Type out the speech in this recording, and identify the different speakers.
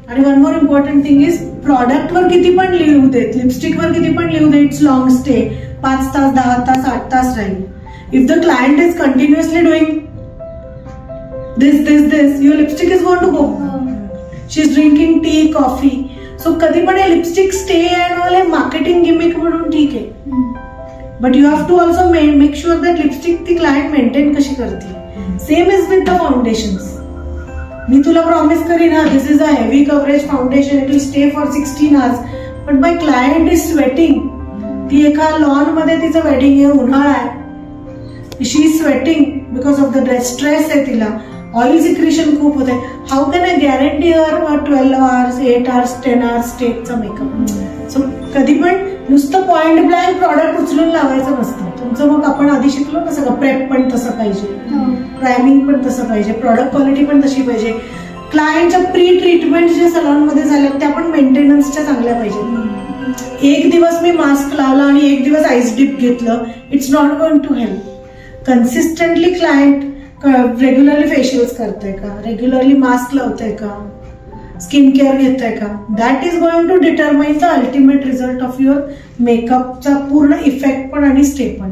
Speaker 1: आणि one more important thing is प्रॉडक्टवर किती पण लिहू देत, लिपस्टिकवर किती पण लिहू दे इट्स लॉंग स्टे, 5 तास 10 तास 8 तास राहील. If the client is continuously doing this your lipstick is going to go. She's drinking tea, coffee. So कधी पण हे लिपस्टिक स्टे अँड ऑल हे मार्केटिंग गिमिक म्हणून ठीक आहे, but you have to also make sure that lipstick ती client maintain कशी करते. Same is with the foundations. मी तुला प्रॉमिस करीन हा this is a heavy coverage foundation, it will stay for 16 hours, but my client is sweating. ती एका lawn मध्ये तिचं वेडिंग आहे, उन्हाळा आहे, she is sweating because of the stress आहे, तिला ऑइल सिक्रेशन खूप होते. How can I guarantee her 12 hours 8 hours 10 hours स्टेटचा मेकअप. सो कधी पण नुसतं पॉइंट ब्लँक प्रॉडक्ट उचलून लावायचं नसतं तुमचं. मग आपण आधी शिकलो ना सगळं, प्रेप पण तसं पाहिजे, प्रायमिंग पण तसं पाहिजे, प्रॉडक्ट क्वालिटी पण तशी पाहिजे, क्लायंटच्या प्री ट्रीटमेंट जे सलॉन मध्ये झाल्या त्या पण मेंटेनन्सच्या चांगल्या पाहिजे. एक दिवस मी मास्क लावला आणि एक दिवस आईस डिप घेतलं, it's not going to help. Consistently client regularly facials करतोय का, रेग्युलरली मास्क लावतोय का, स्किन केअर घेतोय का, that is going to determine the ultimate result of your मेकअपचा पूर्ण इफेक्ट पण आणि स्टे पण.